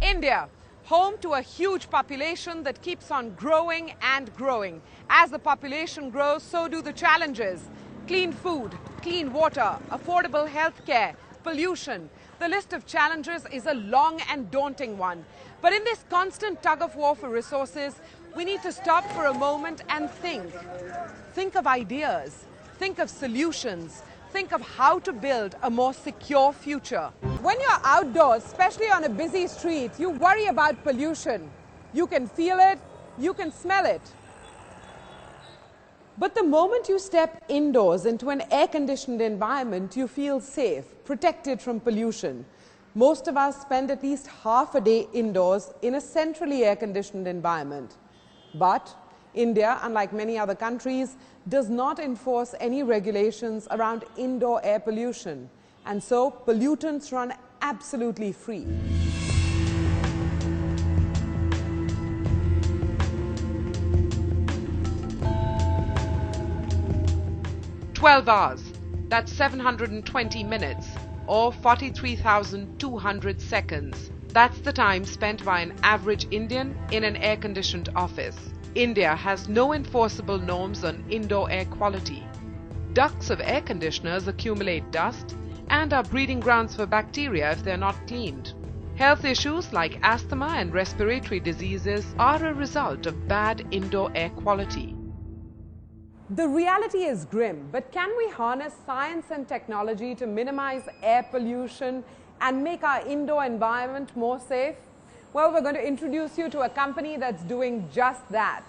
India, home to a huge population that keeps on growing and growing. As the population grows, so do the challenges. Clean food, clean water, affordable healthcare, pollution. The list of challenges is a long and daunting one. But in this constant tug of war for resources, we need to stop for a moment and think. Think of ideas, think of solutions, think of how to build a more secure future. When you're outdoors, especially on a busy street, you worry about pollution. You can feel it, you can smell it. But the moment you step indoors into an air-conditioned environment, you feel safe, protected from pollution. Most of us spend at least half a day indoors in a centrally air-conditioned environment. But India, unlike many other countries, does not enforce any regulations around indoor air pollution. And so pollutants run absolutely free. "12 hours, that's 720 minutes, or 43,200 seconds. That's the time spent by an average Indian in an air-conditioned office. India has no enforceable norms on indoor air quality. Ducts of air conditioners accumulate dust and are breeding grounds for bacteria if they're not cleaned. Health issues like asthma and respiratory diseases are a result of bad indoor air quality." The reality is grim, but can we harness science and technology to minimize air pollution and make our indoor environment more safe? Well, we're going to introduce you to a company that's doing just that.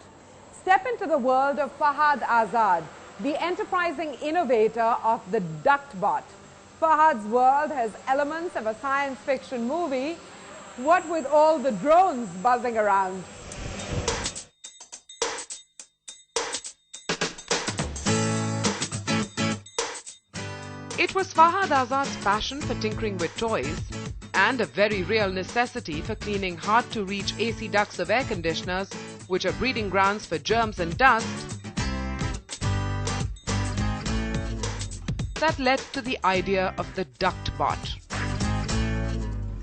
Step into the world of Fahad Azad, the enterprising innovator of the Duct bot. Fahad's world has elements of a science fiction movie, what with all the drones buzzing around. It was Fahad Azad's passion for tinkering with toys and a very real necessity for cleaning hard-to-reach AC ducts of air conditioners, which are breeding grounds for germs and dust, that led to the idea of the Duct bot.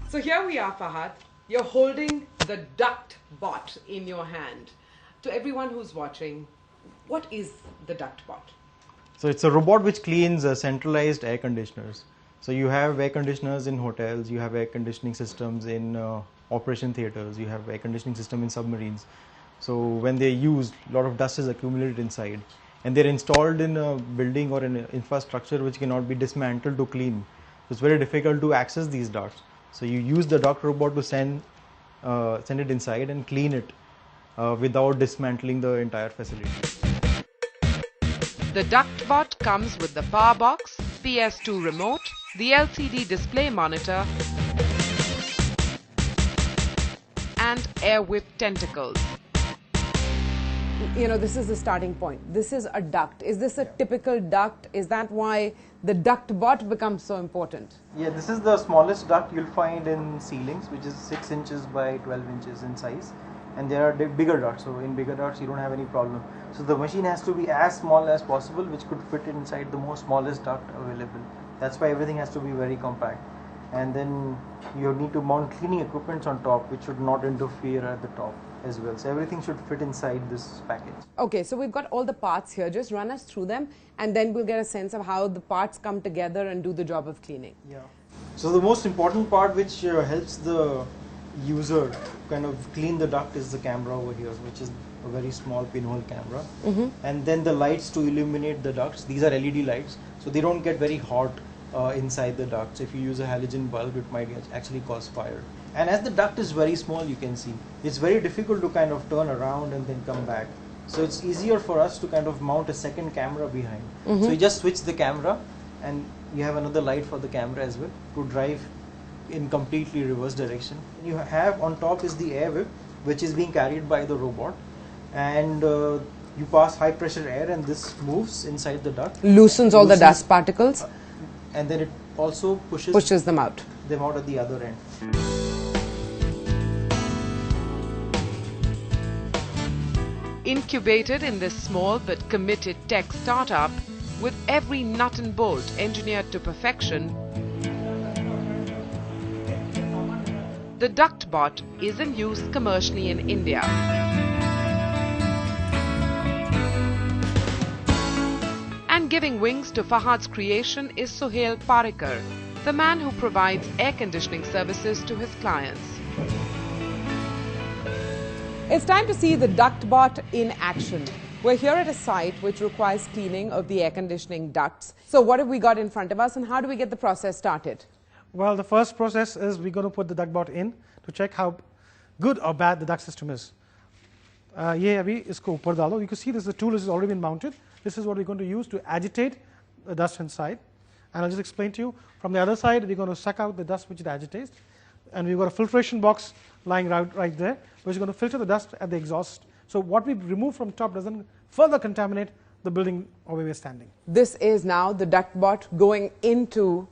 So here we are, Fahad. You're holding the Duct bot in your hand. To everyone who's watching, what is the Duct bot? So it's a robot which cleans centralized air conditioners. So you have air conditioners in hotels, you have air conditioning systems in operation theaters, you have air conditioning system in submarines. So when they're used, a lot of dust is accumulated inside, and they're installed in a building or an infrastructure which cannot be dismantled to clean. So it's very difficult to access these ducts. So you use the Duct robot to send it inside and clean it without dismantling the entire facility. The Duct bot comes with the power box, PS2 remote, the LCD display monitor, and air whip tentacles. You know, this is the starting point. This is a duct. Is this a typical duct? Is that why the Duct bot becomes so important? Yeah, this is the smallest duct you'll find in ceilings, which is 6 inches by 12 inches in size. And there are bigger ducts, so in bigger ducts you don't have any problem. So the machine has to be as small as possible, which could fit inside the most smallest duct available. That's why everything has to be very compact. And then you need to mount cleaning equipment on top, which should not interfere at the top as well. So everything should fit inside this package. Okay, so we've got all the parts here. Just run us through them, and then we'll get a sense of how the parts come together and do the job of cleaning. Yeah. So the most important part which helps the user kind of clean the duct is the camera over here, which is a very small pinhole camera. And then the lights to illuminate the ducts. These are LED lights, so they don't get very hot inside the ducts. If you use a halogen bulb, it might actually cause fire. And as the duct is very small, you can see it's very difficult to kind of turn around and then come back. So it's easier for us to kind of mount a second camera behind. So you just switch the camera and you have another light for the camera as well to drive in completely reverse direction. You have on top is the air whip, which is being carried by the robot, and you pass high pressure air and this moves inside the duct. Loosens all the dust particles. And then it also pushes them out at the other end. Incubated in this small but committed tech startup, with every nut and bolt engineered to perfection, the DuctBot is in use commercially in India. And giving wings to Fahad's creation is Sohail Parikar, the man who provides air conditioning services to his clients. It's time to see the DuctBot in action. We're here at a site which requires cleaning of the air conditioning ducts. So what have we got in front of us and how do we get the process started? Well, the first process is we're going to put the DuctBot in to check how good or bad the duct system is. You can see this, the tool has already been mounted. This is what we're going to use to agitate the dust inside. And I'll just explain to you. From the other side, we're going to suck out the dust which it agitates. And we've got a filtration box lying right there, which is going to filter the dust at the exhaust. So what we remove from top doesn't further contaminate the building where we're standing. This is now the DuctBot going into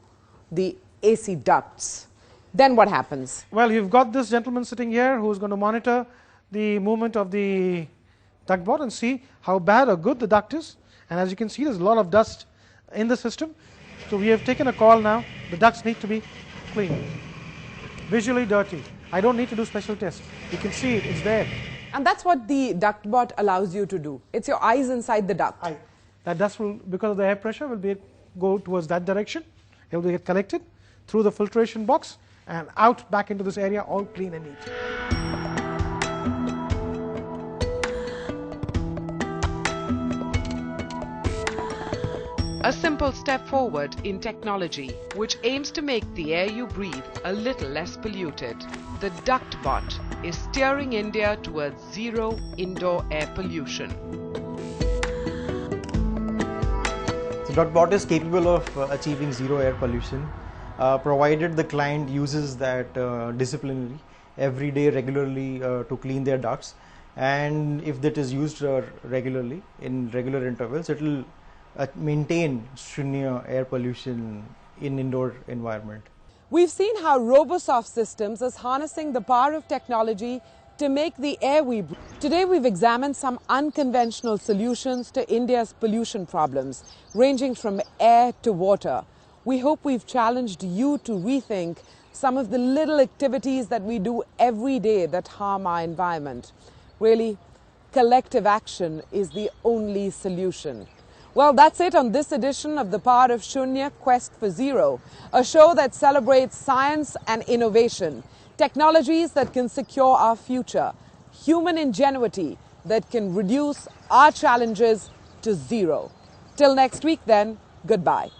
the AC ducts. Then what happens? Well, you've got this gentleman sitting here who's going to monitor the movement of the DuctBot and see how bad or good the duct is. And as you can see, there's a lot of dust in the system. So we have taken a call now. The ducts need to be clean. Visually dirty. I don't need to do special tests. You can see it, it's there. And that's what the DuctBot allows you to do. It's your eyes inside the duct. That dust will, because of the air pressure, will go towards that direction. It will get collected through the filtration box and out back into this area, all clean and neat. A simple step forward in technology, which aims to make the air you breathe a little less polluted. The DuctBot is steering India towards zero indoor air pollution. So DuctBot is capable of achieving zero air pollution, provided the client uses that disciplinary every day regularly to clean their ducts, and if that is used regularly in regular intervals, it will maintain shnuya air pollution in indoor environment. We've seen how RoboSoft Systems is harnessing the power of technology to make the air we breathe. Today we've examined some unconventional solutions to India's pollution problems, ranging from air to water. We hope we've challenged you to rethink some of the little activities that we do every day that harm our environment. Really, collective action is the only solution. Well, that's it on this edition of The Power of Shnuya, Quest for Zero, a show that celebrates science and innovation, technologies that can secure our future, human ingenuity that can reduce our challenges to zero. Till next week then, goodbye.